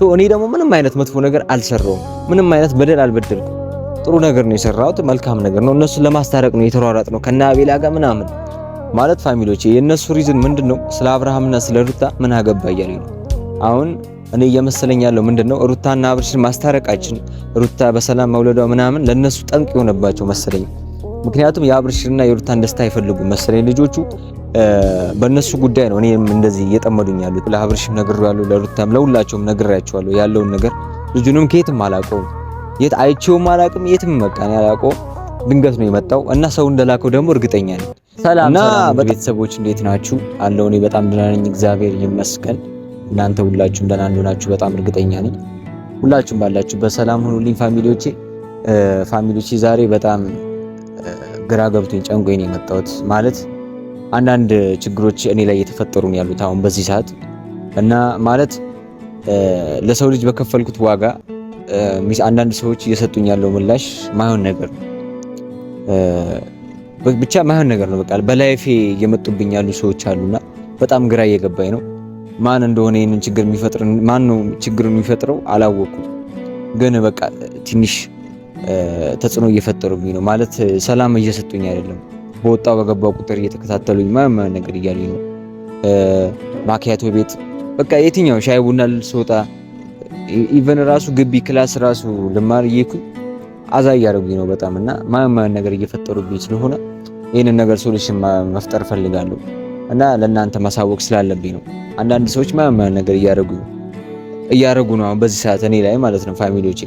እኔ ደግሞ ምንም አይነት መጥፎ ነገር አልሰራውም፣ ምንም አይነት በደል አልበደልኩም። ጥሩ ነገር ነው የሰራሁት፣ መልካም ነገር ነው። እነሱን ለማስታረቅ ነው የተሯሯጥ ነው ከነ አቤላ ጋር ምናምን ማለት ፋሚሊዎቼ። የእነሱ ሪዝን ምንድነው? ስለ አብርሃምና ስለ ሩታ ምን አገባ እያለኝ ነው። አሁን እኔ እየመሰለኝ ያለው ምንድነው ሩታና አብርሽን ማስታረቃችን፣ ሩታ በሰላም መውለዷ ምናምን ለነሱ ጠንቅ የሆነባቸው መሰለኝ። ምክንያቱም የአብርሽና የሩታን ደስታ አይፈልጉም መሰለኝ ልጆቹ። በእነሱ ጉዳይ ነው እኔም እንደዚህ እየጠመዱኝ ያሉት። ለአብርሽም ነግሬያለሁ፣ ለሩታም ለሁላቸውም ነግሬያቸዋለሁ ያለውን ነገር። ልጁንም ከየትም አላውቀውም፣ የት አይቼውም አላውቅም፣ የትም መቃን አላውቀውም። ድንገት ነው የመጣው እና ሰው እንደላከው ደግሞ እርግጠኛ ነኝ። ሰላም ቤተሰቦች እንዴት ናችሁ? አለው እኔ በጣም ደህና ነኝ፣ እግዚአብሔር ይመስገን። እናንተ ሁላችሁም ደህና እንደሆናችሁ በጣም እርግጠኛ ነኝ። ሁላችሁም ባላችሁበት ሰላም ሁኑልኝ ፋሚሊዎቼ። ዛሬ በጣም ግራ ገብቶኝ ጨንቆኝ ነው የመጣሁት። ማለት አንዳንድ ችግሮች እኔ ላይ እየተፈጠሩ ነው ያሉት አሁን በዚህ ሰዓት እና ማለት ለሰው ልጅ በከፈልኩት ዋጋ አንዳንድ ሰዎች እየሰጡኝ ያለው ምላሽ ማይሆን ነገር ነው። ብቻ ማይሆን ነገር ነው። በቃ በላይፌ እየመጡብኝ ያሉ ሰዎች አሉና በጣም ግራ እየገባኝ ነው። ማን እንደሆነ ይሄንን ችግር የሚፈጥር ማን ነው ችግሩን የሚፈጥረው አላወኩም፣ ግን በቃ ትንሽ ተጽዕኖ እየፈጠሩብኝ ነው። ማለት ሰላም እየሰጡኝ አይደለም። በወጣው በገባው ቁጥር እየተከታተሉኝ ማን ነገር እያሉኝ ነው። ማኪያቶ ቤት በቃ የትኛው ሻይ ቡና ልስወጣ ኢቨን ራሱ ግቢ ክላስ ራሱ ልማር እየኩኝ አዛ እያደረጉኝ ነው በጣም እና ማን ነገር እየፈጠሩብኝ ስለሆነ ይሄንን ነገር ሶሉሽን መፍጠር ፈልጋለሁ እና ለእናንተ ማሳወቅ ስላለብኝ ነው። አንዳንድ ሰዎች ማን ነገር እያደረጉ ነው አሁን በዚህ ሰዓት እኔ ላይ ማለት ነው ፋሚሊዎቼ።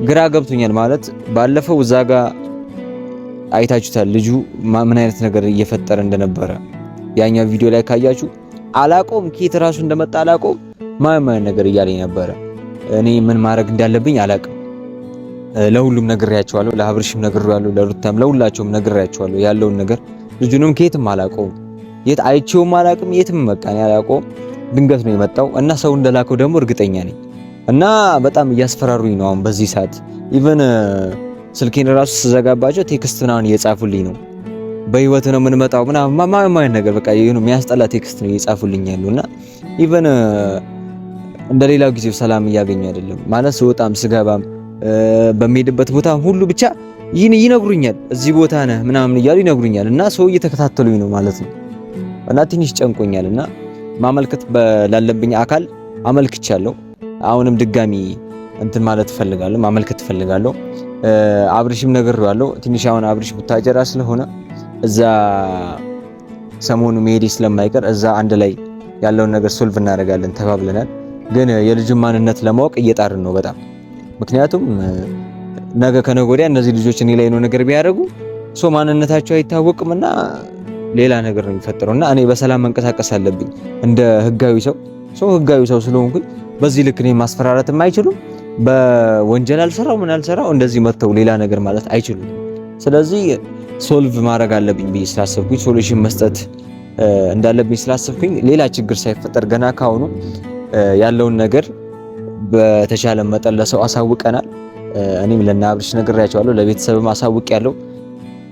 ግራ ገብቶኛል። ማለት ባለፈው እዛ ጋር አይታችሁታል ልጁ ምን አይነት ነገር እየፈጠረ እንደነበረ ያኛው ቪዲዮ ላይ ካያችሁ። አላቆም ኬት ራሱ እንደመጣ አላቆም ማን ነገር እያለኝ ነበረ። እኔ ምን ማድረግ እንዳለብኝ አላቅም። ለሁሉም ነግሬያቸዋለሁ፣ ለአብርሽም ነግሬያለሁ፣ ለሩታም ለሁላቸውም ነግሬያቸዋለሁ ያለውን ነገር። ልጁንም ኬትም አላቆም፣ የት አይቼውም አላቅም፣ የትም መቃን አላቆም። ድንገት ነው የመጣው እና ሰው እንደላከው ደግሞ እርግጠኛ ነኝ። እና በጣም እያስፈራሩኝ ነው አሁን በዚህ ሰዓት። ኢቭን ስልኬን ራሱ ስዘጋባቸው ቴክስት ምናምን እየጻፉልኝ ነው። በህይወት ነው የምንመጣው ምናምን ነገር በቃ ይሄ ነው የሚያስጠላ ቴክስት ነው እየጻፉልኝ ያሉና ኢቭን እንደሌላው ጊዜው ሰላም እያገኙ አይደለም። ማለት ስወጣም ስገባም በሚሄድበት ቦታ ሁሉ ብቻ ይነግሩኛል፣ እዚህ ቦታ ነህ ምናምን እያሉ ይነግሩኛል። እና ሰው እየተከታተሉኝ ነው ማለት ነው። እና ትንሽ ጨንቆኛል እና ማመልከት ላለብኝ አካል አመልክቻለሁ። አሁንም ድጋሚ እንትን ማለት ፈልጋለሁ፣ ማመልከት ፈልጋለሁ። አብርሽም ነግሬዋለሁ። ትንሽ አሁን አብርሽ ቡታጀራ ስለሆነ እዛ ሰሞኑ መሄድ ስለማይቀር እዛ አንድ ላይ ያለውን ነገር ሶልቭ እናደርጋለን ተባብለናል። ግን የልጁን ማንነት ለማወቅ እየጣርን ነው በጣም። ምክንያቱም ነገ ከነገ ወዲያ እነዚህ ልጆች እኔ ላይ ነው ነገር ቢያደርጉ ማንነታቸው አይታወቅምና ሌላ ነገር ነው የሚፈጠረውና እኔ በሰላም መንቀሳቀስ አለብኝ እንደ ህጋዊ ሰው ስለሆንኩኝ በዚህ ልክ እኔ ማስፈራራትም አይችሉም። በወንጀል አልሰራው ምን አልሰራው እንደዚህ መተው ሌላ ነገር ማለት አይችሉም። ስለዚህ ሶልቭ ማድረግ አለብኝ ብዬ ስላሰብኩኝ ሶሉሽን መስጠት እንዳለብኝ ስላሰብኩኝ ሌላ ችግር ሳይፈጠር ገና ካሁኑ ያለውን ነገር በተቻለ መጠን ለሰው አሳውቀናል። እኔም ለአብርሽ ነግሬያቸዋለሁ፣ ለቤተሰብም አሳውቄያለሁ።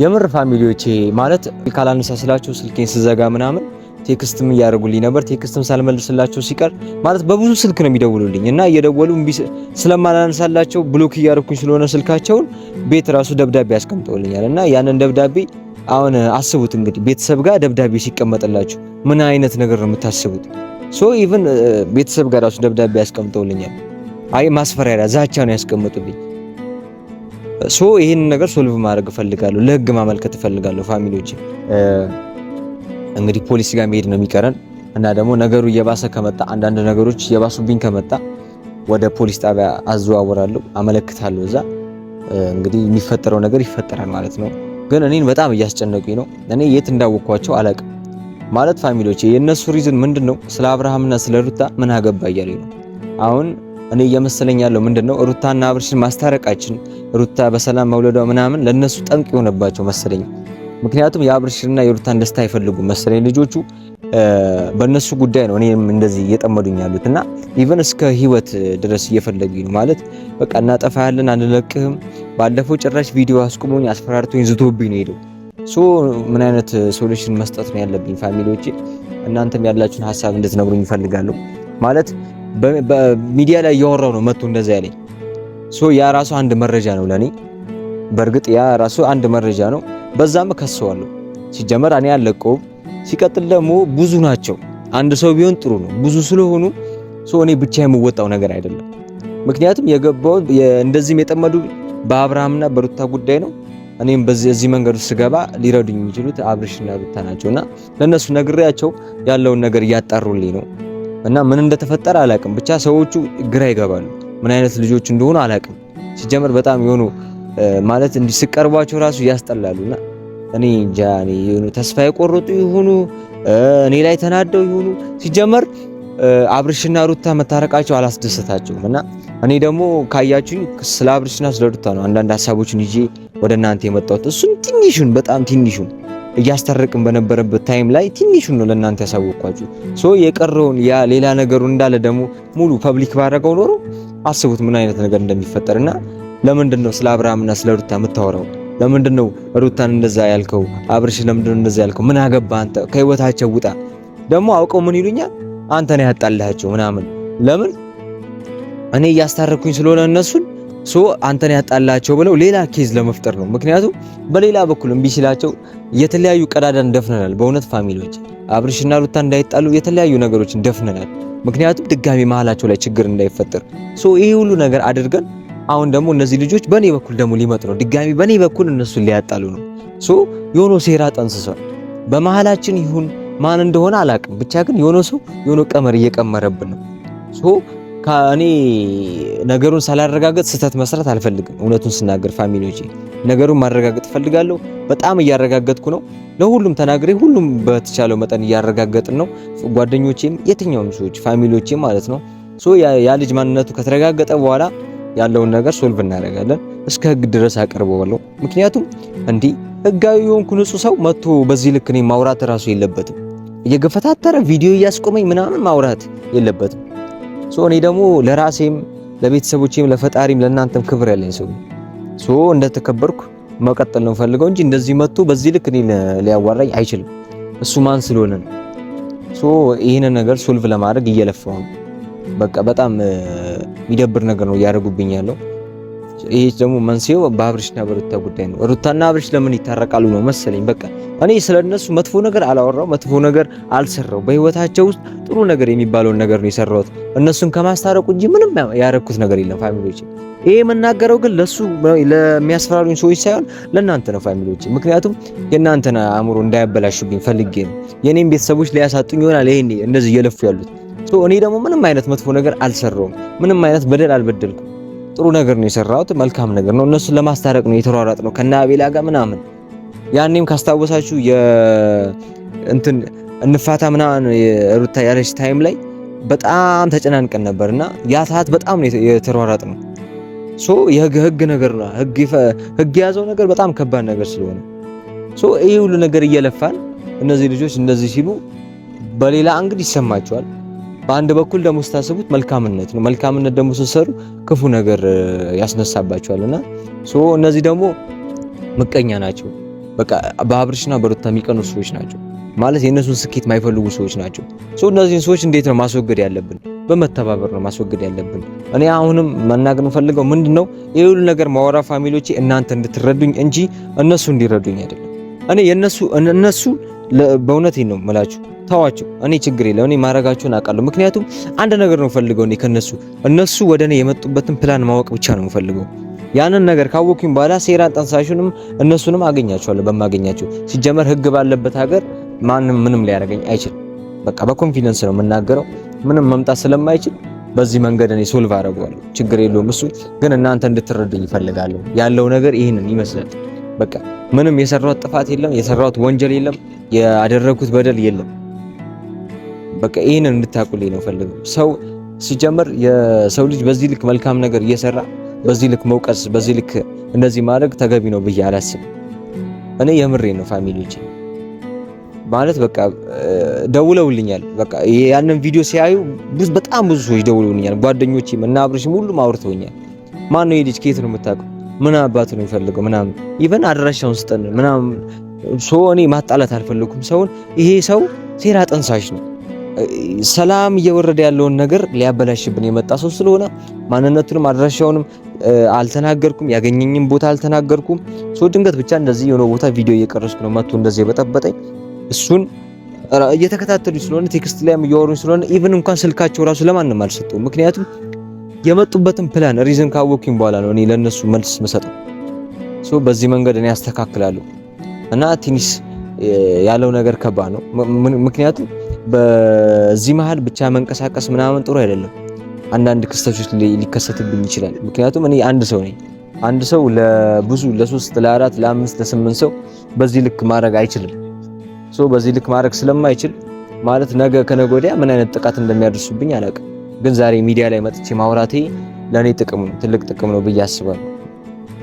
የምር ፋሚሊዎቼ ማለት ካላነሳስላችሁ ስልኬን ስዘጋ ምናምን ቴክስትም እያደረጉልኝ ነበር። ቴክስትም ሳልመልስላቸው ሲቀር ማለት በብዙ ስልክ ነው የሚደውሉልኝ እና እየደወሉ ስለማላነሳላቸው ብሎክ እያደረኩኝ ስለሆነ ስልካቸውን ቤት ራሱ ደብዳቤ ያስቀምጠውልኛል። እና ያንን ደብዳቤ አሁን አስቡት እንግዲህ ቤተሰብ ጋር ደብዳቤ ሲቀመጥላችሁ ምን አይነት ነገር ነው የምታስቡት? ኢቭን ቤተሰብ ጋር ራሱ ደብዳቤ ያስቀምጠውልኛል። አይ ማስፈራሪያ ዛቻ ነው ያስቀምጡልኝ። ይሄን ነገር ሶልቭ ማድረግ እፈልጋለሁ፣ ለህግ ማመልከት እፈልጋለሁ ፋሚሊዎቼ። እንግዲህ ፖሊስ ጋር መሄድ ነው የሚቀረን እና ደግሞ ነገሩ እየባሰ ከመጣ አንዳንድ ነገሮች እየባሱብኝ ከመጣ ወደ ፖሊስ ጣቢያ አዘዋወራለሁ፣ አመለክታለሁ። እዛ እንግዲህ የሚፈጠረው ነገር ይፈጠራል ማለት ነው። ግን እኔን በጣም እያስጨነቁኝ ነው። እኔ የት እንዳወቅኳቸው አላውቅም ማለት ፋሚሊዎቼ። የእነሱ ሪዝን ምንድነው? ስለ አብርሃምና ስለ ሩታ ምን አገባ እያለኝ ነው አሁን። እኔ እየመሰለኝ ያለው ምንድነው ሩታና አብርሽን ማስታረቃችን፣ ሩታ በሰላም መውለዷ ምናምን ለነሱ ጠንቅ የሆነባቸው መሰለኝ። ምክንያቱም የአብርሽና የሩታን ደስታ አይፈልጉም መሰለኝ ልጆቹ። በእነሱ ጉዳይ ነው እኔም እንደዚህ እየጠመዱኝ ያሉት እና ኢቨን እስከ ህይወት ድረስ እየፈለጉኝ ነው። ማለት በቃ እናጠፋያለን፣ አንለቅህም። ባለፈው ጭራሽ ቪዲዮ አስቆሞኝ አስፈራርቶኝ ዝቶብኝ ነው ሄደው። ምን አይነት ሶሉሽን መስጠት ነው ያለብኝ ፋሚሊዎቼ? እናንተም ያላችሁን ሀሳብ እንድትነግሩኝ እፈልጋለሁ። ማለት በሚዲያ ላይ እያወራው ነው መጥቶ እንደዛ ያለኝ። ያ ራሱ አንድ መረጃ ነው ለኔ። በእርግጥ ያ ራሱ አንድ መረጃ ነው። በዛም ከሰዋለሁ። ሲጀመር እኔ አለቀው። ሲቀጥል ደግሞ ብዙ ናቸው። አንድ ሰው ቢሆን ጥሩ ነው። ብዙ ስለሆኑ እኔ ብቻ የምወጣው ነገር አይደለም። ምክንያቱም የገባው እንደዚህም የጠመዱ በአብርሃምና በሩታ ጉዳይ ነው። እኔም በዚህ መንገድ ውስጥ ስገባ ሊረዱኝ የሚችሉት አብርሽና ሩታ ናቸውና ለነሱ ነግሬያቸው ያለውን ነገር እያጣሩልኝ ነው። እና ምን እንደተፈጠረ አላቅም። ብቻ ሰዎቹ ግራ ይገባሉ። ምን አይነት ልጆች እንደሆኑ አላቅም። ሲጀመር በጣም የሆኑ ማለት እንዲስቀርቧቸው ራሱ ያስጠላሉና እኔ እንጃ ተስፋ የቆረጡ ይሁኑ እኔ ላይ ተናደው ይሁኑ ሲጀመር አብርሽና ሩታ መታረቃቸው አላስደሰታቸውም። እና እኔ ደግሞ ካያችሁኝ ስለ አብርሽና ስለ ሩታ ነው አንዳንድ ሀሳቦችን ይዤ ወደ እናንተ የመጣሁት። እሱን ትንሹን በጣም ትንሹን እያስታረቅን በነበረበት ታይም ላይ ትንሹን ነው ለእናንተ ያሳወቅኳችሁ። የቀረውን ያ ሌላ ነገሩ እንዳለ ደግሞ ሙሉ ፐብሊክ ባደረገው ኖሮ አስቡት ምን አይነት ነገር እንደሚፈጠርና ለምንድን ነው ስለ አብርሃምና ስለ ሩታ የምታወራው? ለምንድን ነው ሩታን እንደዛ ያልከው? አብርሽ ለምንድን ነው እንደዛ ያልከው? ምን አገባ አንተ? ከህይወታቸው ውጣ። ደግሞ አውቀው ምን ይሉኛል? አንተ ነህ ያጣላቸው ምናምን። ለምን እኔ እያስታረኩኝ ስለሆነ እነሱን አንተ ነህ ያጣላቸው ብለው ሌላ ኬዝ ለመፍጠር ነው። ምክንያቱም በሌላ በኩል እምቢ ሲላቸው የተለያዩ ቀዳዳን ደፍነናል። በእውነት ፋሚሊዎች አብርሽና ሩታ እንዳይጣሉ የተለያዩ ነገሮችን ደፍነናል። ምክንያቱም ድጋሚ መሀላቸው ላይ ችግር እንዳይፈጠር ይሄ ሁሉ ነገር አድርገን አሁን ደግሞ እነዚህ ልጆች በኔ በኩል ደግሞ ሊመጡ ነው። ድጋሚ በኔ በኩል እነሱን ሊያጣሉ ነው። የሆነ ሴራ ጠንስሰው በመሃላችን ይሁን ማን እንደሆነ አላቅም። ብቻ ግን የሆነ ሰው የሆነ ቀመር እየቀመረብን ነው። ከእኔ ነገሩን ሳላረጋገጥ ስህተት መስራት አልፈልግም። እውነቱን ስናገር ፋሚሊዎቼ ነገሩን ማረጋገጥ ፈልጋለሁ። በጣም እያረጋገጥኩ ነው። ለሁሉም ተናግሬ ሁሉም በተቻለው መጠን እያረጋገጥን ነው። ጓደኞቼም የትኛውም ሰዎች ፋሚሊዎቼም ማለት ነው። ያ ልጅ ማንነቱ ከተረጋገጠ በኋላ ያለውን ነገር ሶልቭ እናደርጋለን። እስከ ህግ ድረስ አቀርበዋለሁ። ምክንያቱም እንዲህ ህጋዊ የሆንኩ ንጹህ ሰው መጥቶ በዚህ ልክ እኔ ማውራት ራሱ የለበትም። እየገፈታተረ ቪዲዮ እያስቆመኝ ምናምን ማውራት የለበትም። እኔ ደግሞ ለራሴም ለቤተሰቦቼም ለፈጣሪም ለእናንተም ክብር ያለኝ ሰው እንደተከበርኩ መቀጠል ነው ፈልገው እንጂ እንደዚህ መጥቶ በዚህ ልክ እኔ ሊያዋራኝ አይችልም። እሱ ማን ስለሆነ ነው። ይሄንን ነገር ሶልቭ ለማድረግ እየለፋሁ ነው። በቃ በጣም የሚደብር ነገር ነው እያደረጉብኝ ያለው። ይሄ ደግሞ መንስኤው በአብርሽና በሩታ ጉዳይ ነው። ሩታና አብርሽ ለምን ይታረቃሉ ነው መሰለኝ። በቃ እኔ ስለነሱ መጥፎ ነገር አላወራው፣ መጥፎ ነገር አልሰራው። በህይወታቸው ውስጥ ጥሩ ነገር የሚባለውን ነገር ነው የሰራሁት እነሱን ከማስታረቁ እንጂ ምንም ያረኩት ነገር የለም ፋሚሊዎች። ይሄ የምናገረው ግን ለሱ ለሚያስፈራሩኝ ሰዎች ሳይሆን ለእናንተ ነው ፋሚሊዎች። ምክንያቱም የእናንተን አእምሮ እንዳያበላሹብኝ ፈልጌ ነው። የኔም ቤተሰቦች ሊያሳጡኝ ይሆናል ይሄኔ እንደዚህ እየለፉ ያሉት። እኔ ደግሞ ምንም አይነት መጥፎ ነገር አልሰራውም። ምንም አይነት በደል አልበደልኩም። ጥሩ ነገር ነው የሰራሁት፣ መልካም ነገር ነው። እነሱን ለማስታረቅ ነው የተሯሯጥ ነው ከና አቤላ ጋር ምናምን። ያኔም ካስታወሳችሁ እንትን እንፋታ ምናምን ሩታ ያለች ታይም ላይ በጣም ተጨናንቀን ነበርና ያ ሰዓት በጣም ነው የተሯሯጥ ነው። የህግ ነገር ነው። ህግ የያዘው ነገር በጣም ከባድ ነገር ስለሆነ ይሄ ሁሉ ነገር እየለፋን እነዚህ ልጆች እንደዚህ ሲሉ በሌላ አንግድ ይሰማቸዋል። በአንድ በኩል ደግሞ ስታስቡት መልካምነት ነው። መልካምነት ደግሞ ስትሰሩ ክፉ ነገር ያስነሳባቸዋልና እነዚህ ደግሞ ምቀኛ ናቸው። በቃ በአብርሽና በሩታ የሚቀኑ ሰዎች ናቸው ማለት የእነሱን ስኬት የማይፈልጉ ሰዎች ናቸው። እነዚህን ሰዎች እንዴት ነው ማስወገድ ያለብን? በመተባበር ነው ማስወገድ ያለብን። እኔ አሁንም መናገር የምፈልገው ምንድነው ይሄ ሁሉ ነገር ማወራ ፋሚሊዎቼ እናንተ እንድትረዱኝ እንጂ እነሱ እንዲረዱኝ አይደለም። እኔ እነሱ በእውነቴ ነው የምላችሁ ተዋቸው። እኔ ችግር የለም። እኔ ማረጋቸውን አውቃለሁ። ምክንያቱም አንድ ነገር ነው ፈልገው እኔ እነሱ ወደ እኔ የመጡበትን ፕላን ማወቅ ብቻ ነው ፈልገው። ያንን ነገር ካወኩኝ በኋላ ሴራን ጠንሳሹንም እነሱንም አገኛቸዋለሁ በማገኛቸው። ሲጀመር ህግ ባለበት ሀገር ማንም ምንም ሊያደርገኝ አይችልም። በቃ በኮንፊደንስ ነው የምናገረው። ምንም መምጣት ስለማይችል በዚህ መንገድ እኔ ሶልቭ አደርገዋለሁ። ችግር የለውም። እሱ ግን እናንተ እንድትረዱኝ ይፈልጋለሁ። ያለው ነገር ይህንን ይመስላል። በቃ ምንም የሰራሁት ጥፋት የለም፣ የሰራሁት ወንጀል የለም፣ ያደረኩት በደል የለም። በቃ ይሄንን እንድታቁልኝ ነው ፈልገው። ሰው ሲጀመር የሰው ልጅ በዚህ ልክ መልካም ነገር እየሰራ በዚህ ልክ መውቀስ፣ በዚህ ልክ እንደዚህ ማድረግ ተገቢ ነው ብዬ አላስብም። እኔ የምሬን ነው ፋሚሊዎች ማለት በቃ ደውለውልኛል። በቃ ያንን ቪዲዮ ሲያዩ በጣም ብዙ ሰዎች ደውለውልኛል። ጓደኞቼም እና አብርሽም ሁሉም አውርተውኛል። ማን ነው ይሄ ልጅ? ከየት ነው የምታውቀው? ምን አባቱ ነው የሚፈልገው? ምናምን ኢቨን አድራሻውን ስጠን ምናምን። እኔ ማጣላት አልፈለኩም ሰውን። ይሄ ሰው ሴራ ጠንሳሽ ነው። ሰላም እየወረደ ያለውን ነገር ሊያበላሽብን የመጣ ሰው ስለሆነ ማንነቱንም አድራሻውንም አልተናገርኩም፣ ያገኘኝም ቦታ አልተናገርኩም። ድንገት ብቻ እንደዚህ የሆነ ቦታ ቪዲዮ እየቀረስኩ ነው መጥቶ እንደዚህ የበጠበጠኝ። እሱን እየተከታተሉ ስለሆነ ቴክስት ላይም እያወሩኝ ስለሆነ ኢቭን እንኳን ስልካቸው ራሱ ለማንም አልሰጠውም። ምክንያቱም የመጡበትን ፕላን ሪዝን ካወቅኩኝ በኋላ ነው እኔ ለነሱ መልስ መሰጠው። በዚህ መንገድ እኔ አስተካክላለሁ እና ትንሽ ያለው ነገር ከባድ ነው። ምክንያቱም በዚህ መሃል ብቻ መንቀሳቀስ ምናምን ጥሩ አይደለም። አንዳንድ ክስተቶች ሊከሰትብኝ ይችላል። ምክንያቱም እኔ አንድ ሰው ነኝ። አንድ ሰው ለብዙ ለ3 ለ4 ለ5 ለ8 ሰው በዚህ ልክ ማድረግ አይችልም። በዚህ ልክ ማድረግ ስለማይችል ማለት ነገ ከነገ ወዲያ ምን አይነት ጥቃት እንደሚያደርሱብኝ አላውቅም። ግን ዛሬ ሚዲያ ላይ መጥቼ ማውራቴ ለኔ ጥቅም ነው፣ ትልቅ ጥቅም ነው ብዬ አስባለሁ።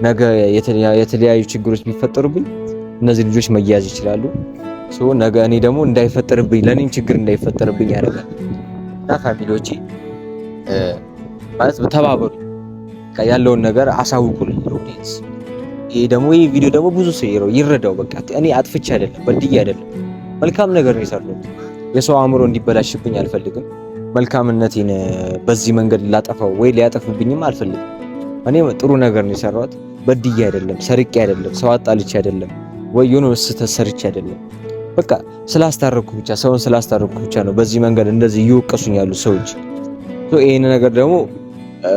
ነገ የተለያዩ ችግሮች ቢፈጠሩብኝ እነዚህ ልጆች መያዝ ይችላሉ። ነገ እኔ ደግሞ እንዳይፈጠርብኝ ለኔም ችግር እንዳይፈጠርብኝ ያደርጋል እና ፋሚሊዎቼ ማለት ተባበሩ፣ ያለውን ነገር አሳውቁልኝ። ኦዲየንስ ይሄ ቪዲዮ ደግሞ ብዙ ሰው ይረዳው። በቃ እኔ አጥፍቼ አይደለም በድዬ አይደለም፣ መልካም ነገር ነው የሰራሁት። የሰው አእምሮ እንዲበላሽብኝ አልፈልግም። መልካምነቴን በዚህ መንገድ ላጠፋው ወይ ሊያጠፉብኝም አልፈልግም። እኔ ጥሩ ነገር ነው የሰራሁት፣ በድዬ አይደለም፣ ሰርቄ አይደለም፣ ሰው አጣልቼ አይደለም፣ ወይ የሆነ ስህተት ሰርቼ አይደለም። በቃ ስላስታረኩ ብቻ ሰውን ስላስታረኩ ብቻ ነው በዚህ መንገድ እንደዚህ እየወቀሱኝ ያሉ ሰዎች። ይሄን ነገር ደግሞ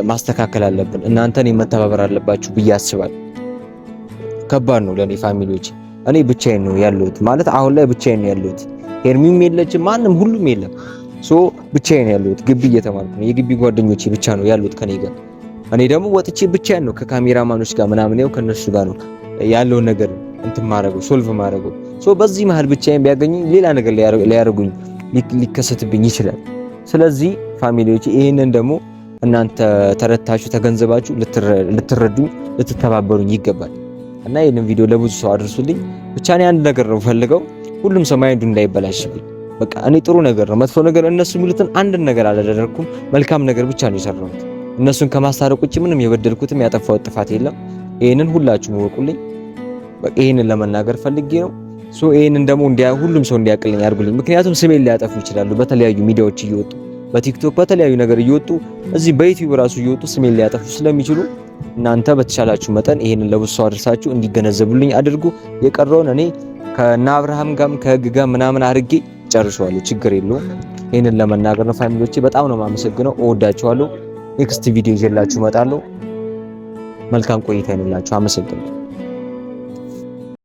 ማስተካከል አለብን። እናንተን መተባበር አለባችሁ ብዬ አስባለሁ። ከባድ ነው ለኔ ፋሚሊዎች። እኔ ብቻዬን ነው ያለሁት ማለት አሁን ላይ ብቻዬን ነው ያለሁት። ሄርሚም የለችም፣ ማንም ሁሉም የለም። ብቻዬን ነው ያለሁት። ግቢ እየተማርኩ ነው። የግቢ ጓደኞቼ ብቻ ነው ያሉት ከኔ ጋር። እኔ ደግሞ ወጥቼ ብቻዬን ነው ከካሜራማኖች ጋር ምናምን ያው ከነሱ ጋር ነው ያለውን ነገር እንትን ማረገው ሶልቭ ማረገው። በዚህ መሃል ብቻዬን ቢያገኙኝ ሌላ ነገር ሊያደርጉኝ ሊከሰትብኝ ይችላል። ስለዚህ ፋሚሊዎች ይሄንን ደግሞ እናንተ ተረታችሁ ተገንዘባችሁ ልትረዱኝ ልትተባበሩኝ ይገባል እና ይሄንን ቪዲዮ ለብዙ ሰው አድርሱልኝ። ብቻ እኔ አንድ ነገር ነው ፈልገው ሁሉም ሰው ማይንዱ እንዳይበላሽብኝ። በቃ እኔ ጥሩ ነገር ነው መጥፎ ነገር እነሱ የሚሉትን አንድ ነገር አላደረኩም። መልካም ነገር ብቻ ነው የሰራሁት። እነሱን ከማስታረቅ ውጪ ምንም የበደልኩትም ያጠፋሁት ጥፋት የለም። ይሄንን ሁላችሁም ወቁልኝ። በቃ ይሄንን ለመናገር ፈልጌ ነው። ይሄንን ደግሞ ሁሉም ሰው እንዲያቅልኝ አድርጉልኝ። ምክንያቱም ስሜን ሊያጠፉ ይችላሉ። በተለያዩ ሚዲያዎች እየወጡ በቲክቶክ በተለያዩ ነገር እየወጡ እዚህ በዩቲዩብ ራሱ እየወጡ ስሜን ሊያጠፉ ስለሚችሉ እናንተ በተቻላችሁ መጠን ይሄንን ለብዙ ሰው አድርሳችሁ እንዲገነዘቡልኝ አድርጉ። የቀረውን እኔ ከና አብርሃም ጋርም ከህግ ጋር ምናምን አድርጌ ጨርሻለሁ። ችግር የለውም። ይሄንን ለመናገር ነው ፋሚሊዎቼ። በጣም ነው የማመሰግነው። እወዳችኋለሁ። ኔክስት ቪዲዮ ይዤላችሁ እመጣለሁ። መልካም ቆይታ ይሁንላችሁ። አመሰግናለሁ።